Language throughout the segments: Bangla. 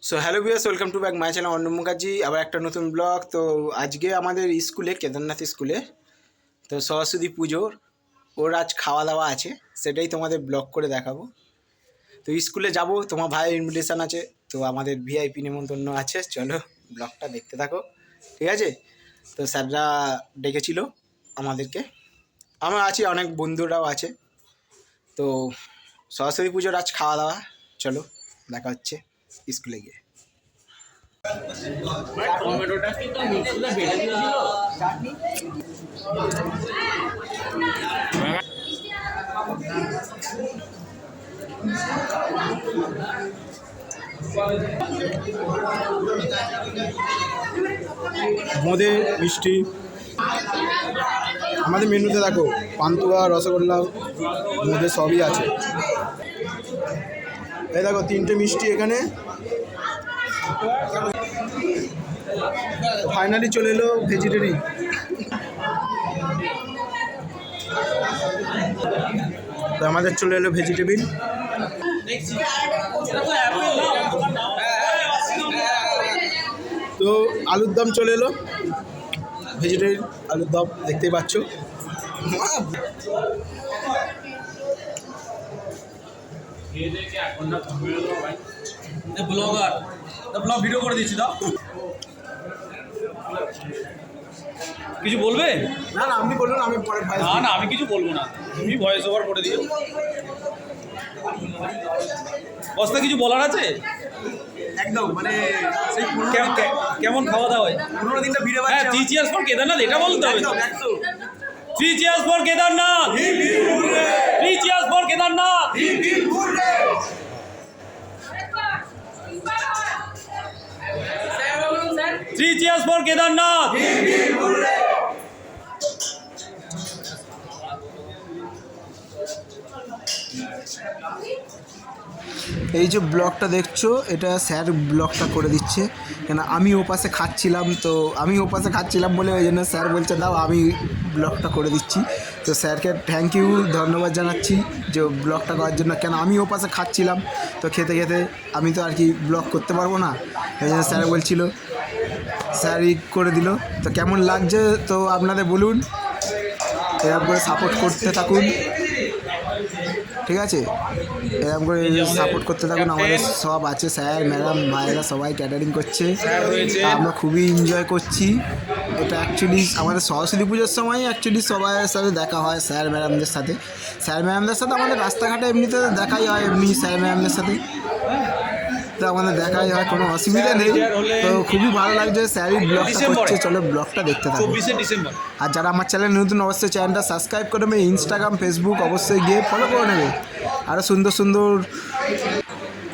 So hello viewers, welcome to back my channel Arnab Mukherjee. আবার একটা নতুন ব্লগ। তো আজকে আমাদের স্কুলে, কেদারনাথ স্কুলে তো সরস্বতী পুজোর ওর আজ খাওয়া দাওয়া আছে, সেটাই তোমাদের ব্লগ করে দেখাবো। তো স্কুলে যাব, তোমার ভাইয়ের ইনভিটেশান আছে, তো আমাদের ভিআইপি নিমন্ত্রণ আছে। চলো ব্লগটা দেখতে থাকো, ঠিক আছে? তো স্যাররা ডেকেছিল আমাদেরকে, আমরা আছি, অনেক বন্ধুরাও আছে। তো সরস্বতী পুজোর আজ খাওয়া দাওয়া, চলো দেখা হচ্ছে স্কুলে গিয়ে। বোঁদে মিষ্টি আমাদের মেনুতে দেখো, পান্তুয়া, রসগোল্লা, বোঁদে সবই আছে। এই দেখো 3টে মিষ্টি এখানে। ফাইনালি চলে এলো ভেজিটেরিয়ান। তো আমাদের চলে এলো ভেজিটেবিল। তো আলুর দম চলে এলো, ভেজিটেরিয়ান আলুর দম দেখতেই পাচ্ছ। ব্লগ ভিডিও করে দিচ্ছি। দাও, কিছু বলবে? না না, আপনি বলুন, আমি পরে ভয়েস। না না, আমি কিছু বলবো না, তুমি ভয়েস ওভার করে দিও। বস্তা কিছু বলার আছে? একদম মানে সেই কেমন খাওয়া দাওয়া হয়? 15 দিনটা ভিড়ে হ্যাঁ, 3 cheers for কেদারনাথ, এটা বলতে হবে। 3 cheers for Kedarnath, 3 cheers for Kedarnath. 3 cheers for Kedarnath. এই যে ব্লগটা দেখছো, এটা স্যার ব্লগটা করে দিচ্ছে, কেন আমি ওপাশে খাচ্ছিলাম। তো আমি ওপাশে খাচ্ছিলাম বলে ওই জন্য স্যার বলছে দাও আমি ব্লগটা করে দিচ্ছি। তো স্যারকে থ্যাংক ইউ, ধন্যবাদ জানাচ্ছি যে ব্লগটা করার জন্য। কেন আমি ওপাশে খাচ্ছিলাম, তো খেতে খেতে আমি তো আর কি ব্লগ করতে পারবো না, ওই জন্য স্যার বলছিল, স্যারই করে দিল। তো কেমন লাগছে তো আপনাদের বলুন, এরকম করে সাপোর্ট করতে থাকুন, ঠিক আছে? এরকম করে সাপোর্ট করতে থাকুন। আমাদের সব আছে, স্যার, ম্যাডাম, ভাইয়েরা সবাই ক্যাটারিং করছে, আমরা খুবই এনজয় করছি। এটা অ্যাকচুয়ালি আমাদের সরস্বতী পুজোর সময় অ্যাকচুয়ালি সবার সাথে দেখা হয়, স্যার ম্যাডামদের সাথে। স্যার ম্যাডামদের সাথে আমাদের রাস্তাঘাটে এমনিতে দেখাই হয়, এমনি স্যার ম্যাডামদের সাথে তো আমাদের দেখাই হয়, কোনো অসুবিধা নেই। তো খুবই ভালো লাগছে স্যারই ব্লগটা করছে। চলো ব্লগটা দেখতে থাকো। 24 ডিসেম্বর। আর যারা আমার চ্যানেল নতুন, অবশ্যই চ্যানেলটা সাবস্ক্রাইব করে নেবে, ইনস্টাগ্রাম, ফেসবুক অবশ্যই গিয়ে ফলো করে নেবে। আরও সুন্দর সুন্দর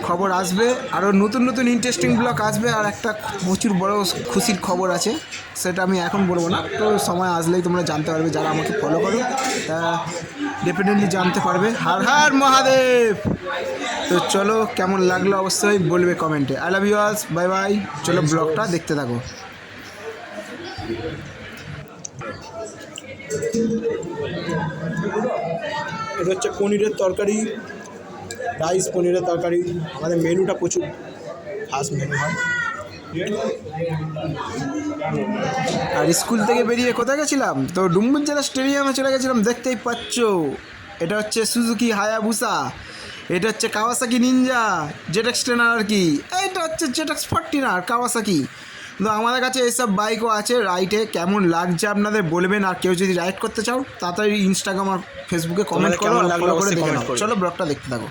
খবর আসবে, আরও নতুন নতুন ইন্টারেস্টিং ব্লগ আসবে। আর একটা প্রচুর বড় খুশির খবর আছে, সেটা আমি এখন বলবো না, তো সময় আসলেই তোমরা জানতে পারবে। যারা আমাকে ফলো করো তারা ডেফিনেটলি জানতে পারবে। হর হর মহাদেব। তো চলো, কেমন লাগলো অবশ্যই বলবে কমেন্টে। আই লাভ ইউ অলস, বাই বাই। চলো ব্লগটা দেখতে থাকো। এটা হচ্ছে পনিরের তরকারি, রাইস, পনিরের তরকারি। আমাদের মেনুটা প্রচুর ফাস্ট মেনু হয়। আর স্কুল থেকে বেরিয়ে কোথায় গেছিলাম, তো ডুমবুর জেলা স্টেডিয়ামে চলে গেছিলাম। দেখতেই পাচ্ছ, এটা হচ্ছে সুজুকি হায়াবুসা, এটা হচ্ছে কাওয়াসাকি নিনজা জেটেক্স ট্রেনার আর কি, এটা হচ্ছে জেটেক্স 14 কাওয়াসাকি। তো আমাদের কাছে এইসব বাইকও আছে। রাইডে কেমন লাগছে আপনাদের বলবেন। আর কেউ যদি রাইড করতে চাও তাড়াতাড়ি ইনস্টাগ্রাম আর ফেসবুকে কমেন্ট করো, ফলো করে দেখে নাও। চলো ব্লগটা দেখতে থাকো।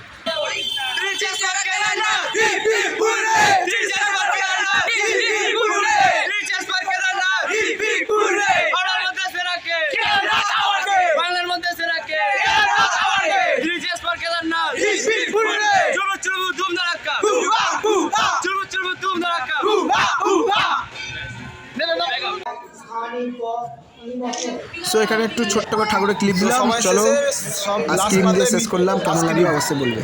সো এখানে একটু ছোট্ট করে ঠাকুরের ক্লিপ দিলাম। চলো আজকে দিয়ে শেষ করলাম, কেমন লাগলো অবশ্যই বলবে।